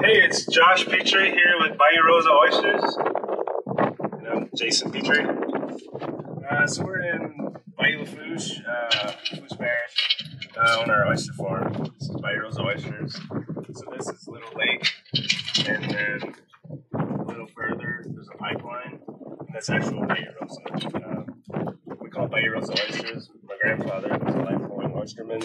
Hey, it's Josh Pitre here with Bayou Rosa Oysters. And I'm Jason Pitre. So we're in Bayou Lafourche, Lafourche Parish, on our oyster farm. This is Bayou Rosa Oysters. So this is Little Lake, and then a little further there's a pipeline, and that's actual Bayou Rosa. We call it Bayou Rosa Oysters. My grandfather was a lifelong oysterman.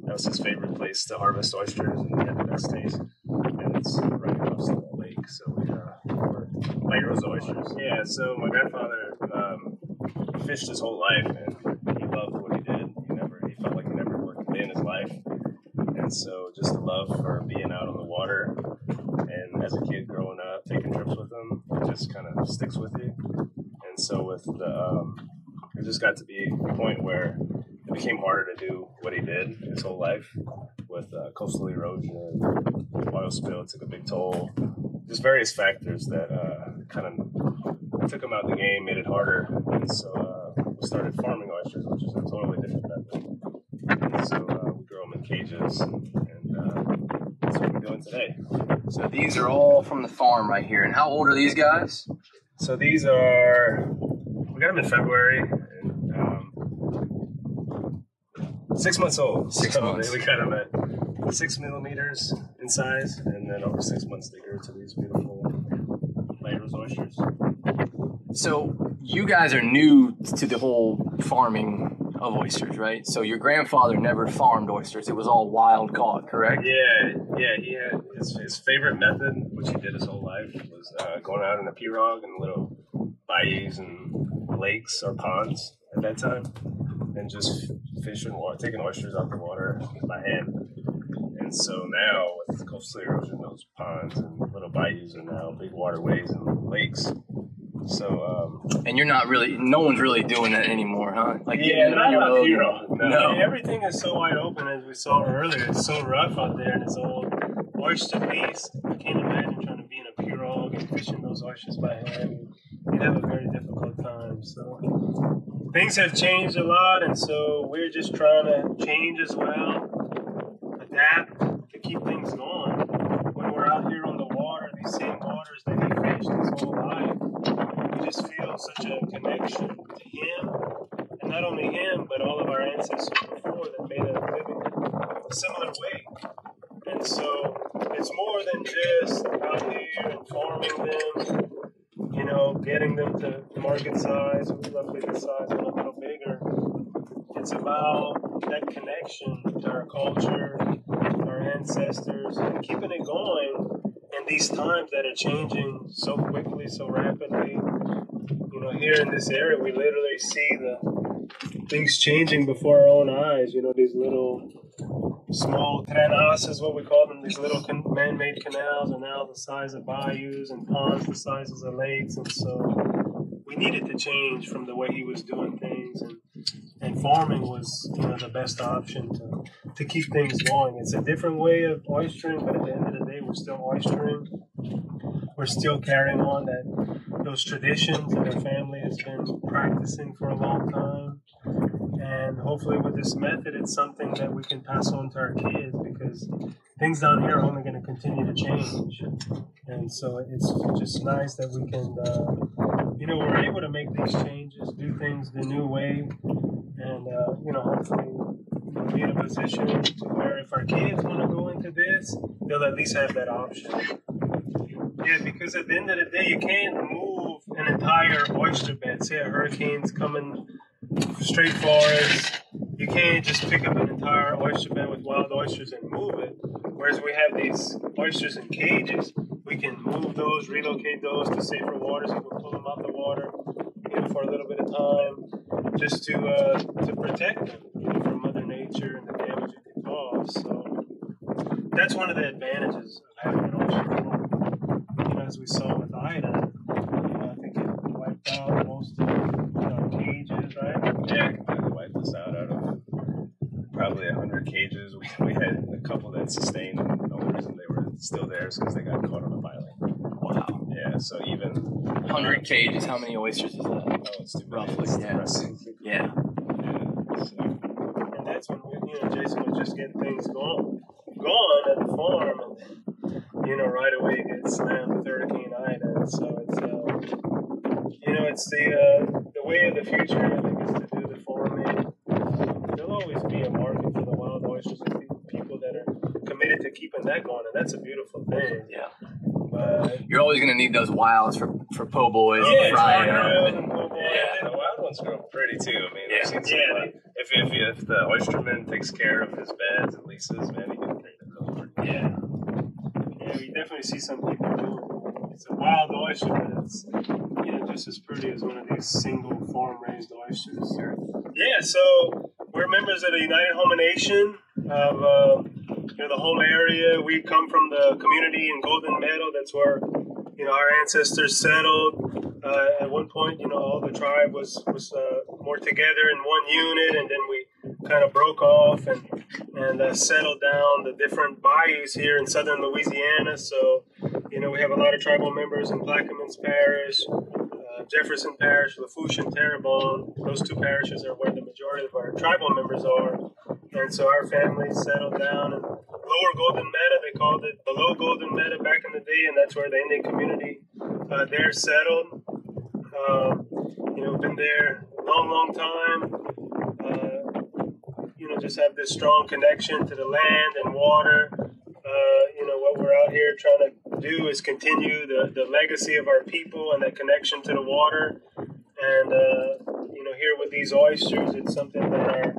That was his favorite place to harvest oysters, and he had the best taste. And it's right across the lake, so we're Bayou Rosa Oysters. Yeah, so my grandfather fished his whole life, and he loved what he did. He felt like he never worked a day in his life. And so just the love for being out on the water, and as a kid growing up, taking trips with him, it just kind of sticks with you. And so with it just got to be a point where it became harder to do what he did his whole life with coastal erosion, oil spill took a big toll, just various factors that kind of took him out of the game, made it harder. And so we started farming oysters, which is a totally different method. And so we grow them in cages, and that's what we're doing today. So these are all from the farm right here. And how old are these guys? So these are, we got them in February, and 6 months old. 6 months. We got them at 6 millimeters in size, and then over 6 months they grew to these beautiful Bayou Rosa oysters. So you guys are new to the whole farming of oysters, right? So your grandfather never farmed oysters. It was all wild caught, correct? Yeah. He had his favorite method, which he did his whole life, was going out in a pirogue in little bayous and lakes or ponds at that time, and just fishing, taking oysters out the water by hand. And so now with coastal erosion, those ponds and little bayous are now big waterways and lakes. So and you're not really, no one's really doing that anymore, huh? Like not up here. No. Everything is so wide open, as we saw earlier. It's so rough out there in this old oyster lease. I can't imagine trying to be in a pirogue and fishing those oysters by hand. You'd have a very difficult time. So things have changed a lot, and so we're just trying to change as well, adapt to keep things going. When we're out here on the water, these same waters that he fished his whole life, we just feel such a connection to him, and not only him, but all of our ancestors before that made a living a similar way. And so it's more than just out here and farming them, getting them to market size, roughly the size or a little bigger. It's about that connection to our culture, our ancestors, and keeping it going in these times that are changing so quickly, so rapidly. Here in this area, we literally see the things changing before our own eyes. These little small canals is what we call them. These little man-made canals are now the size of bayous, and ponds the sizes of lakes. And so we needed to change from the way he was doing things, and farming was the best option to keep things going. It's a different way of oystering, but at the end of the day, we're still oystering. We're still carrying on those traditions that our family has been practicing for a long time. And hopefully with this method, it's something that we can pass on to our kids, because things down here are only going to continue to change. And so it's just nice that we can, we're able to make these changes, do things the new way, and, hopefully be in a position to where if our kids want to go into this, they'll at least have that option. Yeah, because at the end of the day, you can't move an entire oyster bed. Say a hurricane's coming straight for us, you can't just pick up an entire oyster bed with wild oysters and move it. Whereas we have these oysters in cages, we can move those, relocate those to safer waters. You can pull them out the water, for a little bit of time, just to protect them from Mother Nature and the damage it can cause. So that's one of the advantages of having an oyster farm. As we saw with Ida, I think it wiped out most of our cages, right? Yeah, it completely wiped us out of probably 100 cages. We had a couple that sustained, and the only reason they were still there is because they got caught on a pilot. Wow. Yeah, so even 100 cages, how many oysters is that? Oh, it's too many. Roughly, It's yeah. depressing. Yeah. So, and that's when Jason was just getting things going at the farm, and right away gets slammed with Hurricane Ida. So it's the way of the future. I think is to do the farming. There'll always be a market for the wild oysters and people that are committed to keeping that going, and that's a beautiful thing. Yeah. But you're always going to need those wilds for po' boys yeah, and frying and up. The wild ones grow pretty too. I mean, Yeah. I've seen some, if the Oysterman takes care of his beds and leases, man, he can bring them over. Yeah, we definitely see some people do. It's a wild oyster, but it's just as pretty as one of these single farm raised oysters. Yeah, so we're members of the United Home Nation of the whole area. We come from the community in Golden Meadow. That's where our ancestors settled. At one point, all the tribe was more together in one unit, and then we kind of broke off and settled down the different bayous here in southern Louisiana. So, we have a lot of tribal members in Plaquemines Parish, Jefferson Parish, Lafourche, and Terrebonne. Those two parishes are where the majority of our tribal members are. And so our family settled down in Lower Golden Meadow. They called it Below Golden Meadow back in the day, and that's where the Indian community there settled. Been there a long time. Just have this strong connection to the land and water. What we're out here trying to do is continue the legacy of our people and that connection to the water. And, here with these oysters, it's something that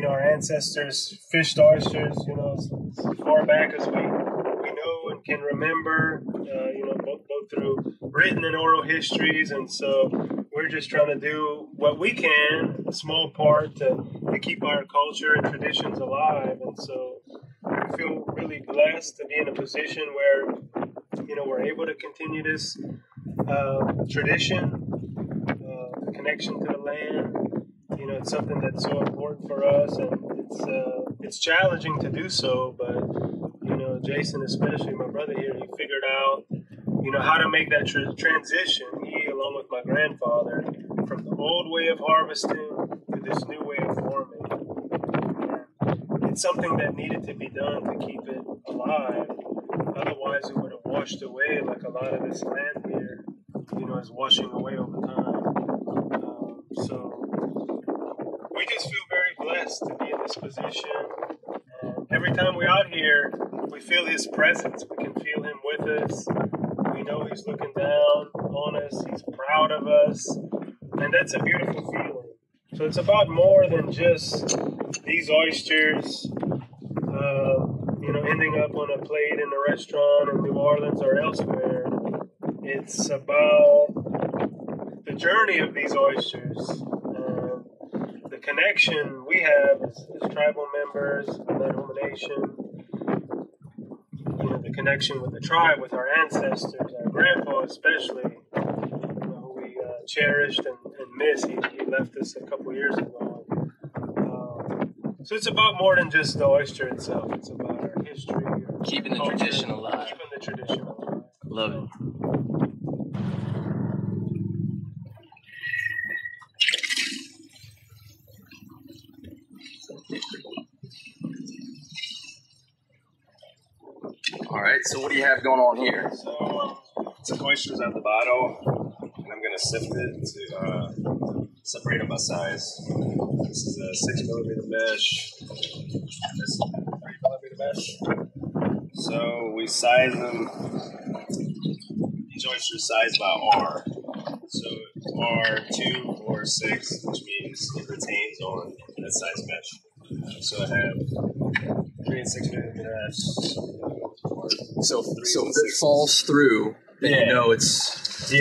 our ancestors fished oysters, as far back as we know and can remember, both through written and oral histories. And so we're just trying to do what we can, a small part, to keep our culture and traditions alive. And so I feel really blessed to be in a position where, we're able to continue this tradition, the connection to the land. It's something that's so important for us, and it's challenging to do so. But Jason, especially my brother here, he figured out how to make that transition. He, along with my grandfather, from the old way of harvesting to this new way of farming. And it's something that needed to be done to keep it alive. Otherwise, it would have washed away like a lot of this land here, is washing away over time. So we just feel very blessed to be in this position. And every time we're out here, we feel his presence. We can feel him with us. We know he's looking down on us. He's proud of us. And that's a beautiful feeling. So it's about more than just these oysters, ending up on a plate in a restaurant in New Orleans or elsewhere. It's about the journey of these oysters, the connection we have as tribal members of that home nation, the connection with the tribe, with our ancestors, our grandpa especially, who we cherished and miss. He left us a couple years ago. So it's about more than just the oyster itself. It's about our history. Keeping the tradition alive. Keeping the tradition alive. Love it. All right, so what do you have going on here? So, some oysters at the bottom, and I'm going to sift it to separate them by size. This is a 6mm mesh. This is a 3mm mesh. So, we size them. Each oyster is sized by R. So, R2 or 6, which means it retains on that size mesh. So, I have 3 and 6mm mesh. So if it falls through, then you know it's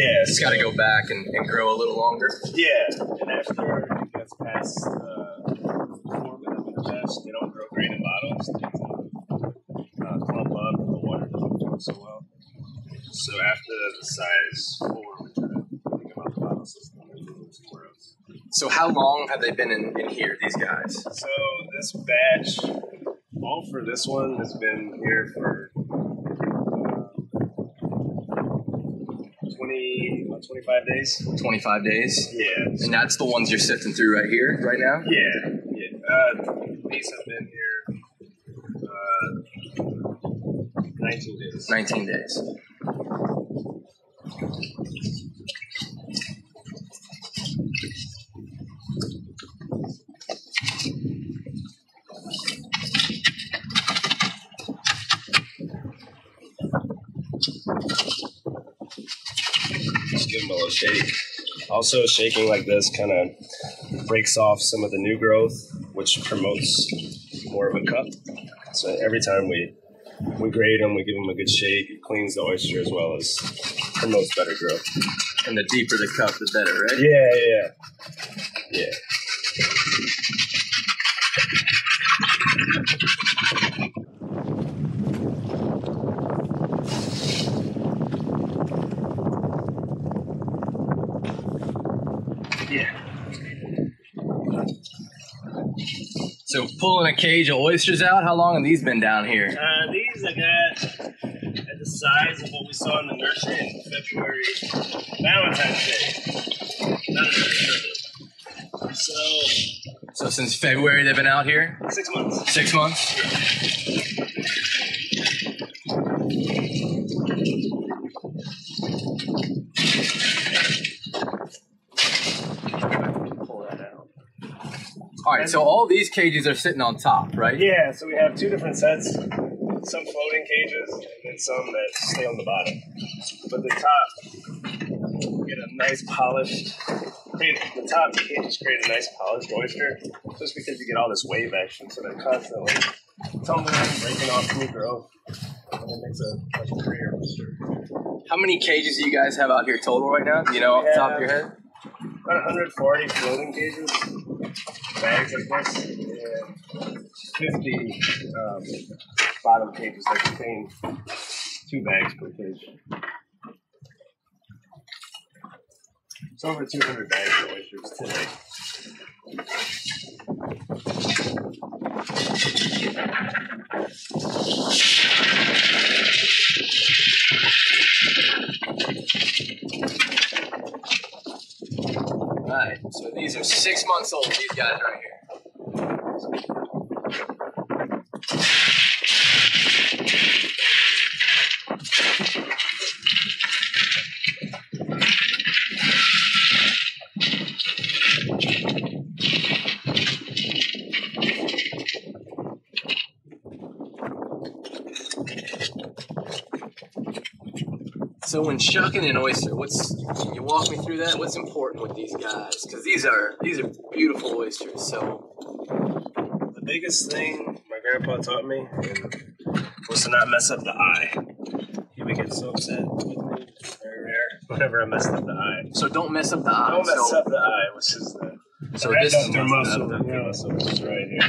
got to go back and grow a little longer. Yeah, and after it gets past 4mm mesh, they don't grow great in bottles. They clump up, and the water doesn't flow so well. So after the size 4, we try to think about the bottle system and move them somewhere else. So how long have they been in here, these guys? So this batch, all for this one, has been here for 25 days. 25 days? Yeah. And that's the ones you're sifting through right here, right now? Yeah. These have been here 19 days. 19 days. Just give them a little shake. Also, shaking like this kind of breaks off some of the new growth, which promotes more of a cup. So every time we grade them, we give them a good shake. It cleans the oyster as well as promotes better growth. And the deeper the cup, the better, right? Yeah. So pulling a cage of oysters out, how long have these been down here? These I got at the size of what we saw in the nursery in February, Valentine's Day. So since February they've been out here? 6 months. 6 months? Pull that out. All right, so all these cages are sitting on top, right? Yeah, so we have two different sets. Some floating cages and then some that stay on the bottom. But the top, get a nice polished, the top cages create a nice polished oyster just because you get all this wave action, so they're constantly tumbling and breaking off new growth. And it makes a much prettier oyster. How many cages do you guys have out here total right now? Do you know off the top of your head? About 140 floating cages, bags like this, and 50 bottom cages that contain 2 bags per cage. It's over 200 bags of oysters today. All right, so these are 6 months old, these guys right here. So when shucking an oyster, can you walk me through that? What's important with these guys? Because these are beautiful oysters. So the biggest thing my grandpa taught me was to not mess up the eye. He would get so upset with me very rare whenever I messed up the eye. So don't mess up the eye. Don't mess up the eye, which is the this is muscle, which is right here.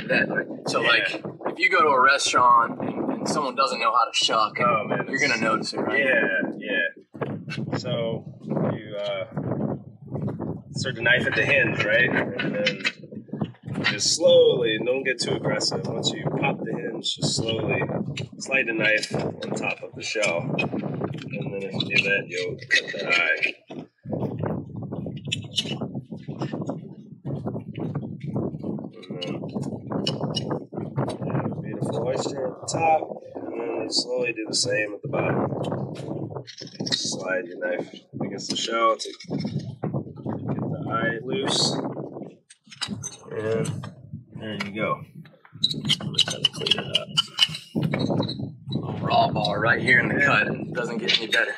Like if you go to a restaurant and someone doesn't know how to shuck, you're gonna notice it, right? Yeah. So you insert the knife at the hinge, right? And then just slowly, don't get too aggressive. Once you pop the hinge, just slowly slide the knife on top of the shell. And then if you do that, you'll cut the eye. And then beautiful oyster at the top. And then you slowly do the same at the bottom. Slide your knife against the shell to get the eye loose. And there you go. I'm just gonna clean it up. A raw ball right here in the cut. It doesn't get any better.